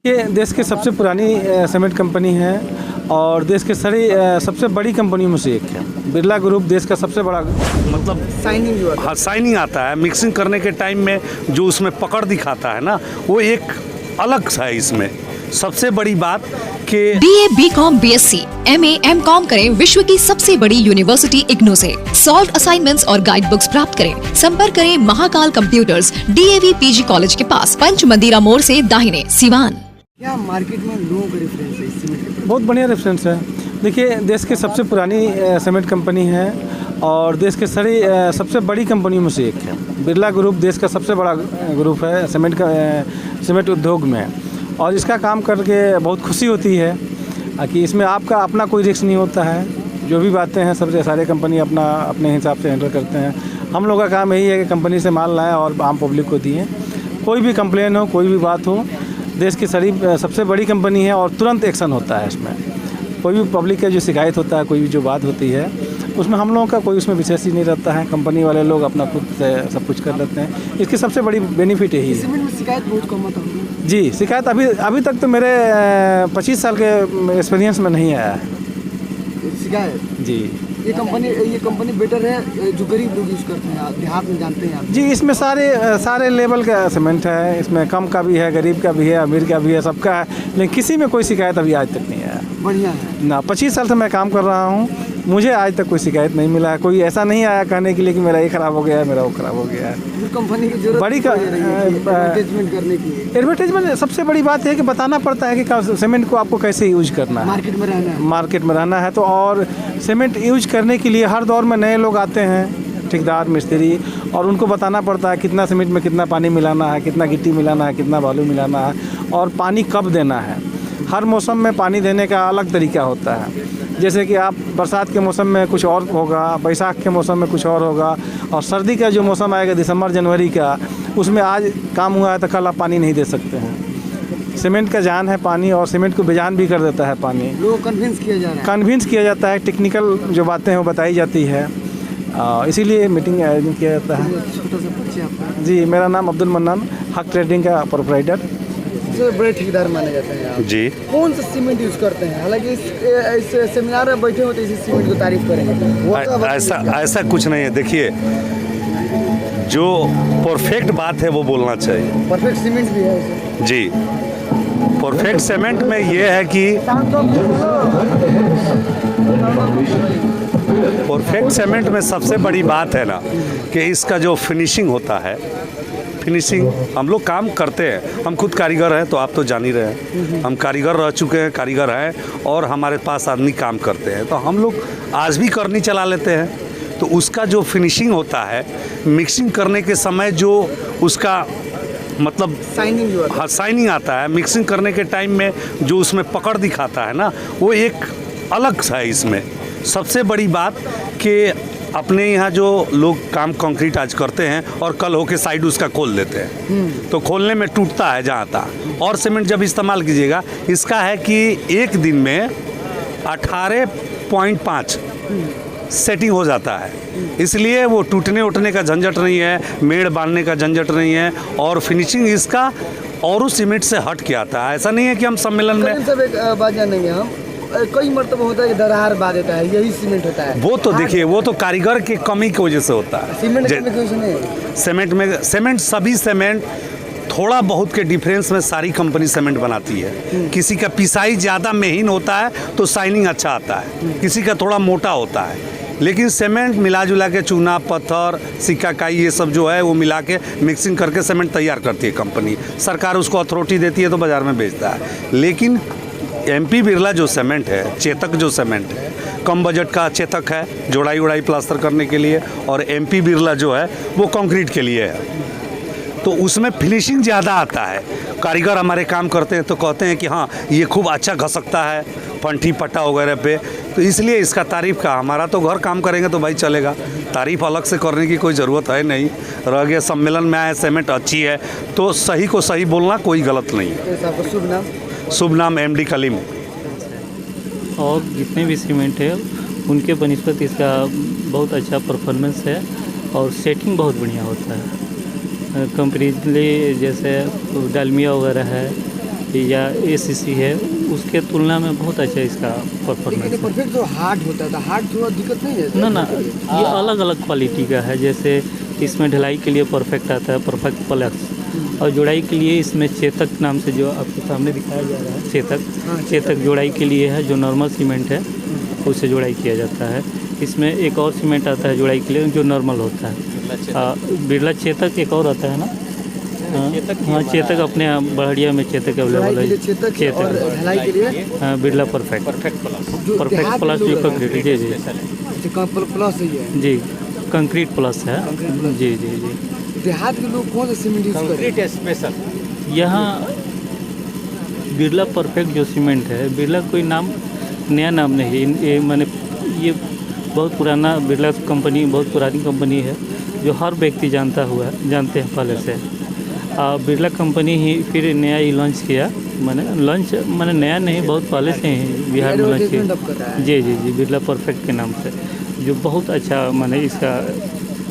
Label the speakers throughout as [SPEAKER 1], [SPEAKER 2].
[SPEAKER 1] ये देश की सबसे पुरानी सीमेंट कंपनी है और देश के सबसे बड़ी कंपनियों में से एक है। बिरला ग्रुप देश का सबसे बड़ा
[SPEAKER 2] मतलब साइनिंग आता है मिक्सिंग करने के टाइम में जो उसमें पकड़ दिखाता है ना, वो एक अलग सा है। इसमें सबसे बड़ी बात कि
[SPEAKER 3] BA, BCom, BSc, MA, MCom करें विश्व की सबसे बड़ी यूनिवर्सिटी इग्नू से। सॉल्व असाइनमेंट्स और गाइड बुक्स प्राप्त करें। संपर्क करें Mahakal computers, DAV PG college के पास, पंच मंदिरा मोड़ से दाहिने, सिवान।
[SPEAKER 4] क्या मार्केट में लोगों का रेफरेंस है इस सीमेंट के?
[SPEAKER 1] बहुत बढ़िया रेफरेंस है। देखिए, देश की सबसे पुरानी सीमेंट कंपनी है और देश के सबसे बड़ी कंपनियों में से एक है। बिरला ग्रुप देश का सबसे बड़ा ग्रुप है सीमेंट उद्योग में, और इसका काम करके बहुत खुशी होती है कि इसमें आपका अपना कोई रिस्क नहीं होता है। जो भी बातें हैं सारे कंपनी अपने हिसाब से हैंडल करते हैं। हम लोग का काम यही है कि कंपनी से माल लाएं और आम पब्लिक को दिए। कोई भी कंप्लेन हो, कोई भी बात हो, देश की सबसे बड़ी कंपनी है और तुरंत एक्शन होता है इसमें। कोई भी पब्लिक का जो शिकायत होता है, कोई भी जो बात होती है, उसमें हम लोगों का कोई उसमें विशेष ही नहीं रहता है। कंपनी वाले लोग अपना खुद से सब कुछ कर लेते हैं। इसकी सबसे बड़ी बेनिफिट यही है।
[SPEAKER 4] सीमेंट में शिकायत बहुत कम होता है
[SPEAKER 1] जी, शिकायत अभी तक तो मेरे 25 साल के एक्सपीरियंस में नहीं आया है
[SPEAKER 4] शिकायत।
[SPEAKER 1] जी।
[SPEAKER 4] ये कंपनी बेटर है जो गरीब लोग यूज़ करते हैं, देहात में जानते हैं आप?
[SPEAKER 1] जी, इसमें सारे लेवल का सीमेंट है। इसमें कम का भी है, गरीब का भी है, अमीर का भी है, सबका है, लेकिन किसी में कोई शिकायत अभी आज तक नहीं आया।
[SPEAKER 4] बढ़िया है
[SPEAKER 1] ना, 25 साल से मैं काम कर रहा हूँ, मुझे आज तक कोई शिकायत नहीं मिला है। कोई ऐसा नहीं आया कहने के लिए कि मेरा ये ख़राब हो गया है, मेरा वो ख़राब हो गया है।
[SPEAKER 4] कंपनी की जरूरत
[SPEAKER 1] बड़ी
[SPEAKER 4] एडवर्टाइजमेंट करने की।
[SPEAKER 1] एडवर्टाइजमेंट सबसे बड़ी बात है कि बताना पड़ता है कि सीमेंट को आपको कैसे यूज करना है।
[SPEAKER 4] मार्केट में रहना है
[SPEAKER 1] तो और सीमेंट यूज करने के लिए हर दौर में नए लोग आते हैं, ठेकेदार, मिस्त्री, और उनको बताना पड़ता है कितना सीमेंट में कितना पानी मिलाना है, कितना गिट्टी मिलाना है, कितना बालू मिलाना है, और पानी कब देना है। हर मौसम में पानी देने का अलग तरीका होता है। जैसे कि आप बरसात के मौसम में कुछ और होगा, बैसाख के मौसम में कुछ और होगा, और सर्दी का जो मौसम आएगा दिसंबर जनवरी का, उसमें आज काम हुआ है तो कल आप पानी नहीं दे सकते हैं। सीमेंट का जान है पानी, और सीमेंट को बेजान भी कर देता है पानी।
[SPEAKER 4] लोग कन्विंस
[SPEAKER 1] किया जाता है, टेक्निकल जो बातें हैं वो बताई जाती है, इसीलिए मीटिंग आयोजन किया जाता है।
[SPEAKER 4] छोटा सा परिचय आपका?
[SPEAKER 1] जी, मेरा नाम अब्दुल मन्नान, हक ट्रेडिंग का प्रोप्राइटर।
[SPEAKER 4] बड़े ठेकेदार माने जाते हैं आप।
[SPEAKER 2] जी,
[SPEAKER 4] कौन सा सीमेंट यूज करते हैं? हालांकि इस सेमिनार में बैठे होते इसी सीमेंट को तारीफ करेंगे।
[SPEAKER 2] ऐसा कुछ नहीं है। देखिए, जो परफेक्ट बात है वो बोलना चाहिए।
[SPEAKER 4] परफेक्ट सीमेंट भी है
[SPEAKER 2] जी, परफेक्ट सीमेंट में ये है कि परफेक्ट सीमेंट में सबसे बड़ी बात है ना कि इसका जो फिनिशिंग होता है, फिनिशिंग हम लोग काम करते हैं। हम खुद कारीगर हैं, तो आप तो जान ही रहे हैं, हम कारीगर रह चुके हैं, कारीगर हैं, और हमारे पास आदमी काम करते हैं, तो हम लोग आज भी करनी चला लेते हैं। तो उसका जो फिनिशिंग होता है मिक्सिंग करने के समय, जो उसका मतलब साइनिंग आता है मिक्सिंग करने के टाइम में जो उसमें पकड़ दिखाता है ना, वो एक अलग सा है। इसमें सबसे बड़ी बात कि अपने यहाँ जो लोग काम कंक्रीट आज करते हैं और कल होके साइड उसका खोल देते हैं, तो खोलने में टूटता है जहाँ तक। और सीमेंट जब इस्तेमाल कीजिएगा, इसका है कि एक दिन में 18.5 सेटिंग हो जाता है, इसलिए वो टूटने उठने का झंझट नहीं है, मेड़ बांधने का झंझट नहीं है, और फिनिशिंग इसका और उस सीमेंट से हट के आता है। ऐसा नहीं है कि हम सम्मेलन में
[SPEAKER 4] सब एक बात जानेंगे हम, कई मरतबा होता है कि दरार बात देता है, यही सीमेंट होता है।
[SPEAKER 2] वो तो देखिए, वो तो कारीगर की कमी की वजह से होता है। सीमेंट सभी सीमेंट थोड़ा बहुत के डिफरेंस में सारी कंपनी सीमेंट बनाती है। किसी का पिसाई ज़्यादा महीन होता है तो शाइनिंग अच्छा आता है, किसी का थोड़ा मोटा होता है, लेकिन सीमेंट मिला जुला के चूना, पत्थर, सिक्का काई, ये सब जो है वो मिला के मिक्सिंग करके सीमेंट तैयार करती है कंपनी। सरकार उसको अथॉरिटी देती है तो बाज़ार में बेचता है। लेकिन MP बिरला जो सीमेंट है, चेतक जो सीमेंट है, कम बजट का चेतक है जोड़ाई उड़ाई प्लास्टर करने के लिए, और MP बिरला जो है वो कंक्रीट के लिए है, तो उसमें फिनिशिंग ज़्यादा आता है। कारीगर हमारे काम करते हैं तो कहते हैं कि हाँ, ये खूब अच्छा घसकता है पंठी पट्टा वगैरह पे, तो इसलिए इसका तारीफ़ का। हमारा तो घर काम करेंगे तो भाई चलेगा, तारीफ़ अलग से करने की कोई ज़रूरत है नहीं। रह गया सम्मेलन में आए, सीमेंट अच्छी है तो सही को सही बोलना कोई गलत नहीं है। शुभ नाम MD कलीम।
[SPEAKER 5] और जितने भी सीमेंट है उनके बनिस्पत इसका बहुत अच्छा परफॉर्मेंस है, और सेटिंग बहुत बढ़िया होता है। कंपैरेटिवली जैसे डालमिया वगैरह है, या ACC है, उसके तुलना में बहुत अच्छा इसका
[SPEAKER 4] लेकिन
[SPEAKER 5] परफॉर्मेंस है।
[SPEAKER 4] परफेक्ट जो हार्ड होता है तो हार्ड थोड़ा दिक्कत नहीं है?
[SPEAKER 5] ना ना, ये अलग अलग क्वालिटी का है। जैसे इसमें ढलाई के लिए परफेक्ट आता है, परफेक्ट प्लस, और जोड़ाई के लिए इसमें चेतक नाम से जो आपके सामने दिखाया जा रहा है, चेतक जोड़ाई के लिए है। जो नॉर्मल सीमेंट है उससे जोड़ाई किया जाता है। इसमें एक और सीमेंट आता है जोड़ाई के लिए जो नॉर्मल होता है, बिरला चेतक एक और आता है ना। हाँ, चेतक अपने बढ़िया में चेतक अवेलेबल है।
[SPEAKER 4] चेतक और ढलाई के लिए
[SPEAKER 5] हाँ, बिरला परफेक्ट प्लस जो कंक्रीट, जी जी
[SPEAKER 4] प्लस ही है
[SPEAKER 5] जी, कंक्रीट प्लस है। जी जी जी।
[SPEAKER 4] देहात के लोग कौन सा सीमेंट यूज करते हैं?
[SPEAKER 5] यहाँ बिरला परफेक्ट जो सीमेंट है, बिरला कोई नाम नया नाम नहीं है। ये मैंने ये बहुत पुराना बिरला कंपनी, बहुत पुरानी कंपनी है जो हर व्यक्ति जानते हैं पहले से। बिरला कंपनी ही फिर नया ही लॉन्च किया। मैंने नया नहीं, बहुत पहले से ही बिहार में लॉन्च किया। जी जी जी, बिरला परफेक्ट के नाम से, जो बहुत अच्छा इसका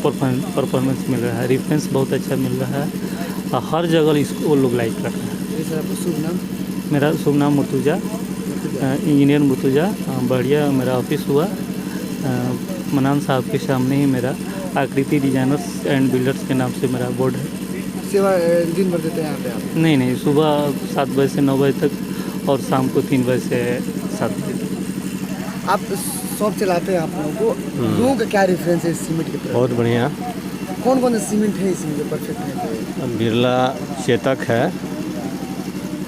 [SPEAKER 5] परफॉर्मेंस मिल रहा है, रेफरेंस बहुत अच्छा मिल रहा है। हर जगह इसको वो लोग लाइक कर रहे हैं।
[SPEAKER 4] सर आपका शुभ नाम?
[SPEAKER 5] मेरा शुभ नाम मुर्तुजा, इंजीनियर मुर्तुजा। बढ़िया मेरा ऑफिस हुआ मनान साहब के सामने ही। मेरा आकृति डिजाइनर्स एंड बिल्डर्स के नाम से मेरा बोर्ड है।
[SPEAKER 4] सेवा दिन भर देते हैं यहाँ पे आप?
[SPEAKER 5] नहीं, सुबह 7 बजे से 9 बजे तक और शाम को 3 बजे से 7 बजे तक।
[SPEAKER 4] आप शॉप चलाते हैं, आप लोगों का क्या रेफरेंस है इस सीमेंट के तरफ?
[SPEAKER 1] बहुत बढ़िया।
[SPEAKER 4] कौन कौन सा सीमेंट है इसमें जो परफेक्ट है?
[SPEAKER 1] बिरला चेतक है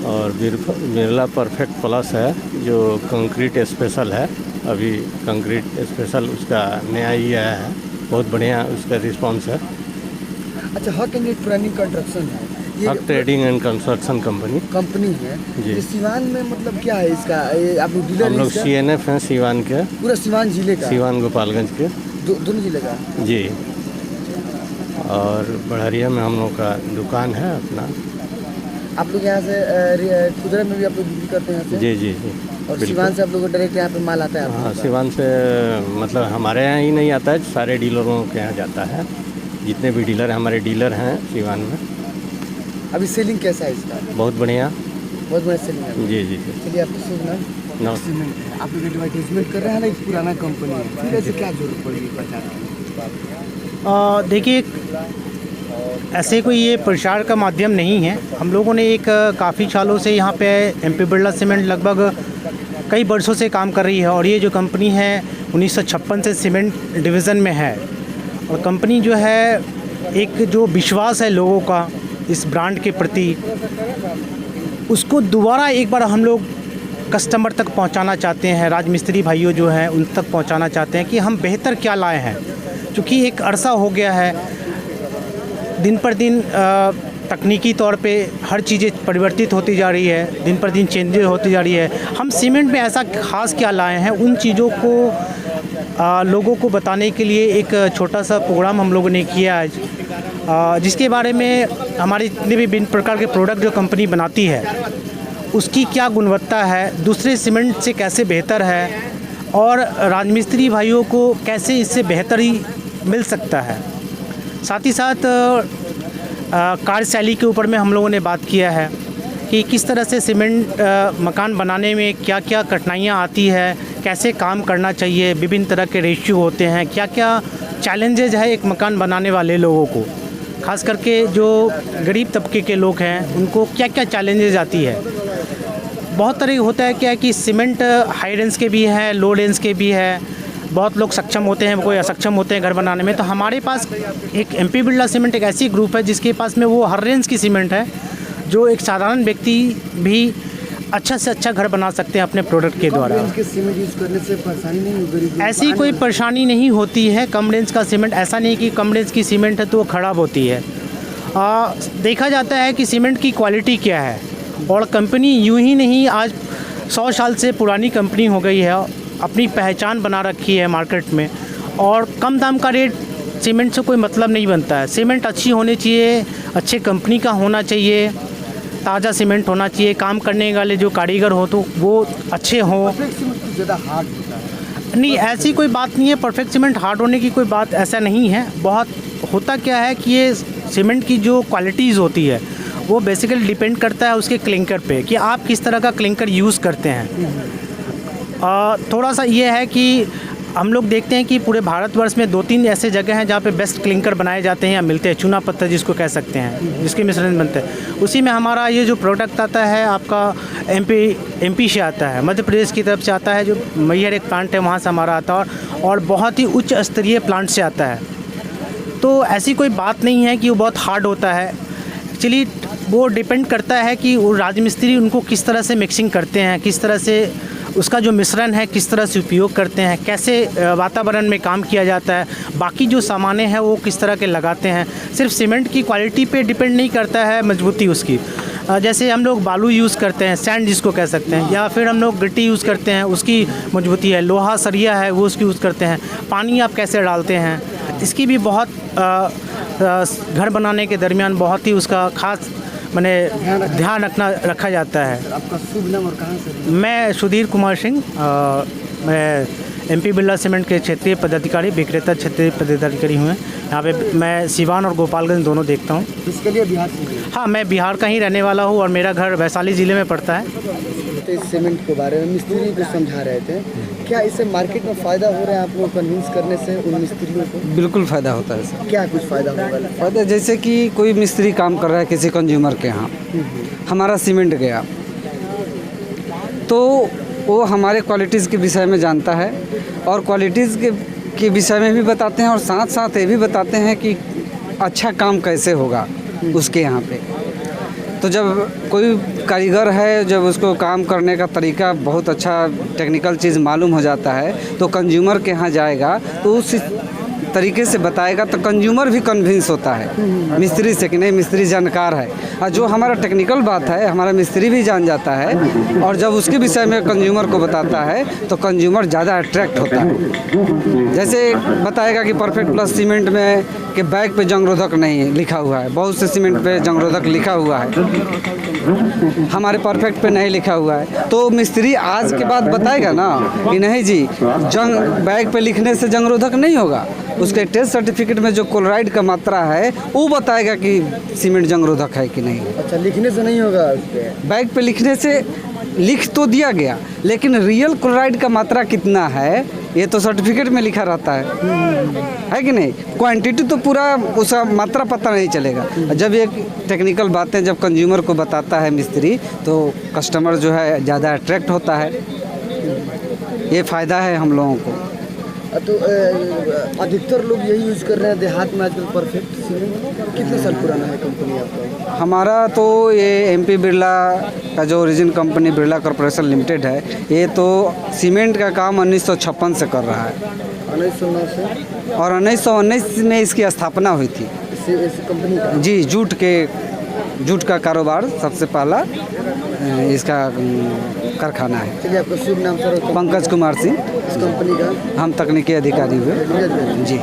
[SPEAKER 1] और बिरला परफेक्ट प्लस है जो कंक्रीट स्पेशल है। अभी कंक्रीट स्पेशल उसका नया ही आया है, बहुत बढ़िया उसका रिस्पांस है।
[SPEAKER 4] अच्छा, हक एंड पुरानी कंस्ट्रक्शन है,
[SPEAKER 1] हक ट्रेडिंग एंड कंस्ट्रक्शन
[SPEAKER 4] कंपनी है
[SPEAKER 1] जी।
[SPEAKER 4] ये सिवान में मतलब क्या है इसका? आप लोग डीलर
[SPEAKER 1] हम लोग CNF हैं सिवान के,
[SPEAKER 4] पूरा सिवान जिले का?
[SPEAKER 1] सिवान गोपालगंज के
[SPEAKER 4] दोनों जिले का
[SPEAKER 1] जी। और बढ़िया में हम लोग का दुकान है अपना।
[SPEAKER 4] आप लोग यहाँ से खुदरा में भी आप लोग बिक्री करते हैं?
[SPEAKER 1] जी जी जी।
[SPEAKER 4] और सिवान से आप लोग डायरेक्ट यहाँ पे माल आता है?
[SPEAKER 1] हाँ, सिवान से मतलब हमारे यहाँ ही नहीं आता है, सारे डीलरों के यहाँ जाता है। जितने भी डीलर हमारे डीलर हैं सिवान में।
[SPEAKER 4] अभी सेलिंग कैसा है इसका?
[SPEAKER 1] बहुत बढ़िया,
[SPEAKER 4] बहुत बढ़िया सेलिंग है।
[SPEAKER 1] जी जी जी।
[SPEAKER 4] चलिए, आपको शुभ नाम? सीमेंट है, आप लोग एडवर्टाइजमेंट कर रहे हैं ना, एक पुराना कंपनी है, फिर ऐसे क्या जरूरत पड़ेगी प्रचार की?
[SPEAKER 6] देखिए, ऐसे कोई ये प्रचार का माध्यम नहीं है। हम लोगों ने एक काफ़ी सालों से यहाँ पे MP बिरला सीमेंट लगभग कई वर्षों से काम कर रही है, और ये जो कंपनी है 1956 से सीमेंट डिवीज़न में है। और कंपनी जो है, एक जो विश्वास है लोगों का इस ब्रांड के प्रति, उसको दोबारा एक बार हम लोग कस्टमर तक पहुंचाना चाहते हैं। राजमिस्त्री भाइयों जो हैं उन तक पहुंचाना चाहते हैं कि हम बेहतर क्या लाए हैं। क्योंकि एक अरसा हो गया है, दिन पर दिन तकनीकी तौर पे हर चीज़ें परिवर्तित होती जा रही है, दिन पर दिन चेंजेस होती जा रही है। हम सीमेंट में ऐसा खास क्या लाए हैं, उन चीज़ों को लोगों को बताने के लिए एक छोटा सा प्रोग्राम हम लोगों ने किया आज, जिसके बारे में हमारे जितने भी भिन्न प्रकार के प्रोडक्ट जो कंपनी बनाती है उसकी क्या गुणवत्ता है, दूसरे सीमेंट से कैसे बेहतर है, और राजमिस्त्री भाइयों को कैसे इससे बेहतर ही मिल सकता है। साथ ही साथ कार्यशैली के ऊपर में हम लोगों ने बात किया है कि किस तरह से सीमेंट मकान बनाने में क्या क्या कठिनाइयाँ आती है, कैसे काम करना चाहिए, विभिन्न तरह के रेशियो होते हैं, क्या क्या चैलेंजेज है एक मकान बनाने वाले लोगों को, खास करके जो गरीब तबके के लोग हैं उनको क्या क्या चैलेंजेज आती है। बहुत तरह होता है क्या है कि सीमेंट हाई रेंज के भी हैं, लो रेंज के भी है। बहुत लोग सक्षम होते हैं, कोई असक्षम होते हैं घर बनाने में। तो हमारे पास एक MP बिरला सीमेंट एक ऐसी ग्रुप है जिसके पास में वो हर रेंज की सीमेंट है, जो एक साधारण व्यक्ति भी अच्छा से अच्छा घर बना सकते हैं अपने प्रोडक्ट के द्वारा।
[SPEAKER 4] कम रेंज के सीमेंट यूज़ करने से परेशानी नहीं होगी?
[SPEAKER 6] ऐसी कोई परेशानी नहीं होती है। कम रेंज का सीमेंट, ऐसा नहीं कि कम रेंज की सीमेंट है तो वो ख़राब होती है। देखा जाता है कि सीमेंट की क्वालिटी क्या है, और कंपनी यूँ ही नहीं, आज 100 साल से पुरानी कंपनी हो गई है, अपनी पहचान बना रखी है मार्केट में। और कम दाम का रेट सीमेंट से कोई मतलब नहीं बनता है। सीमेंट अच्छी होनी चाहिए, अच्छे कंपनी का होना चाहिए, ताज़ा सीमेंट होना चाहिए, काम करने वाले जो कारीगर हो तो वो अच्छे हों।
[SPEAKER 4] परफेक्ट सीमेंट ज़्यादा हार्ड होता है?
[SPEAKER 6] नहीं, ऐसी कोई बात नहीं है। परफेक्ट सीमेंट हार्ड होने की कोई बात ऐसा नहीं है। बहुत होता क्या है कि ये सीमेंट की जो क्वालिटीज़ होती है वो बेसिकली डिपेंड करता है उसके क्लिंकर पे कि आप किस तरह का क्लिंकर यूज़ करते हैं। थोड़ा सा ये है कि हम लोग देखते हैं कि पूरे भारतवर्ष में 2-3 ऐसे जगह हैं जहाँ पे बेस्ट क्लिंकर बनाए जाते हैं या मिलते हैं, चूना पत्थर जिसको कह सकते हैं, जिसके मिश्रण बनते हैं। उसी में हमारा ये जो प्रोडक्ट आता है आपका एमपी से आता है, मध्य प्रदेश की तरफ से आता है, जो मैहर एक प्लांट है वहाँ से हमारा आता है और बहुत ही उच्च स्तरीय प्लांट से आता है। तो ऐसी कोई बात नहीं है कि वो बहुत हार्ड होता है। एक्चुअली वो डिपेंड करता है कि वो राजमिस्त्री उनको किस तरह से मिक्सिंग करते हैं, किस तरह से उसका जो मिश्रण है किस तरह से उपयोग करते हैं, कैसे वातावरण में काम किया जाता है, बाकी जो सामानें हैं वो किस तरह के लगाते हैं। सिर्फ सीमेंट की क्वालिटी पे डिपेंड नहीं करता है मजबूती उसकी। जैसे हम लोग बालू यूज़ करते हैं, सैंड जिसको कह सकते हैं, या फिर हम लोग गिट्टी यूज़ करते हैं, उसकी मजबूती है। लोहा सरिया है वो उसकी यूज़ करते हैं। पानी आप कैसे डालते हैं, इसकी भी बहुत घर बनाने के दरमियान बहुत ही उसका खास मैंने ध्यान रखा जाता है।
[SPEAKER 4] आपका शुभ नाम और कहाँ से?
[SPEAKER 6] मैं सुधीर कुमार सिंह, मैं एमपी बिरला सीमेंट के क्षेत्रीय पदाधिकारी, विक्रेता क्षेत्रीय पदाधिकारी हुए। यहाँ पे मैं सिवान और गोपालगंज दोनों देखता हूँ।
[SPEAKER 4] इसके लिए बिहार से?
[SPEAKER 6] हाँ, मैं बिहार का ही रहने वाला हूँ और मेरा घर वैशाली ज़िले में पड़ता है।
[SPEAKER 4] तो इस सीमेंट के बारे में मिस्त्री को समझा रहे थे, क्या इससे मार्केट में फ़ायदा हो रहा है आपको कन्विंस करने से उन मिस्त्रियों को?
[SPEAKER 7] बिल्कुल फ़ायदा होता है सर।
[SPEAKER 4] क्या कुछ फ़ायदा होगा?
[SPEAKER 7] फ़ायदा जैसे कि कोई मिस्त्री काम कर रहा है किसी कंज्यूमर के यहाँ, हमारा सीमेंट गया तो वो हमारे क्वालिटीज़ के विषय में जानता है और क्वालिटीज़ के विषय में भी बताते हैं और साथ साथ ये भी बताते हैं कि अच्छा काम कैसे होगा उसके यहाँ पे। तो जब कोई कारीगर है, जब उसको काम करने का तरीका बहुत अच्छा टेक्निकल चीज़ मालूम हो जाता है तो कंज्यूमर के यहाँ जाएगा तो उस तरीके से बताएगा तो कंज्यूमर भी कन्विंस होता है मिस्त्री से कि नहीं मिस्त्री जानकार है। और जो हमारा टेक्निकल बात है हमारा मिस्त्री भी जान जाता है और जब उसके विषय में कंज्यूमर को बताता है तो कंज्यूमर ज़्यादा अट्रैक्ट होता है। जैसे बताएगा कि परफेक्ट प्लस सीमेंट में कि बैग पे जंगरोधक नहीं लिखा हुआ है, बहुत से सीमेंट पे जंगरोधक लिखा हुआ है, हमारे परफेक्ट पे नहीं लिखा हुआ है। तो मिस्त्री आज के बाद बताएगा ना कि नहीं जी बैग पे लिखने से जंगरोधक नहीं होगा, उसके टेस्ट सर्टिफिकेट में जो क्लोराइड का मात्रा है वो बताएगा कि सीमेंट जंगरोधक है कि नहीं।
[SPEAKER 4] अच्छा, लिखने से नहीं होगा?
[SPEAKER 7] बैग पे लिखने से लिख तो दिया गया लेकिन रियल क्लोराइड का मात्रा कितना है ये तो सर्टिफिकेट में लिखा रहता है कि नहीं। क्वांटिटी तो पूरा उसका मात्रा पता नहीं चलेगा। जब ये टेक्निकल बातें जब कंज्यूमर को बताता है मिस्त्री तो कस्टमर जो है ज़्यादा अट्रैक्ट होता है। ये फ़ायदा है हम लोगों को।
[SPEAKER 4] तो अधिकतर लोग यही यूज़ कर रहे हैं देहात में आजकल परफेक्ट सीमेंट। कितने साल पुराना है कंपनी आपका?
[SPEAKER 7] हमारा तो ये एमपी बिरला का जो origin company Birla corporation limited है ये तो सीमेंट का काम 1956 से कर रहा है।
[SPEAKER 4] 1909 से? और
[SPEAKER 7] 1919 में इसकी स्थापना हुई थी।
[SPEAKER 4] इस कंपनी का? जी,
[SPEAKER 7] जूट का कारोबार सबसे पहला इसका कारखाना है।
[SPEAKER 4] चलिए, आपका शुभ नाम सर?
[SPEAKER 7] पंकज कुमार सिंह।
[SPEAKER 4] इस कंपनी का?
[SPEAKER 7] हम तकनीकी अधिकारी हुए जी।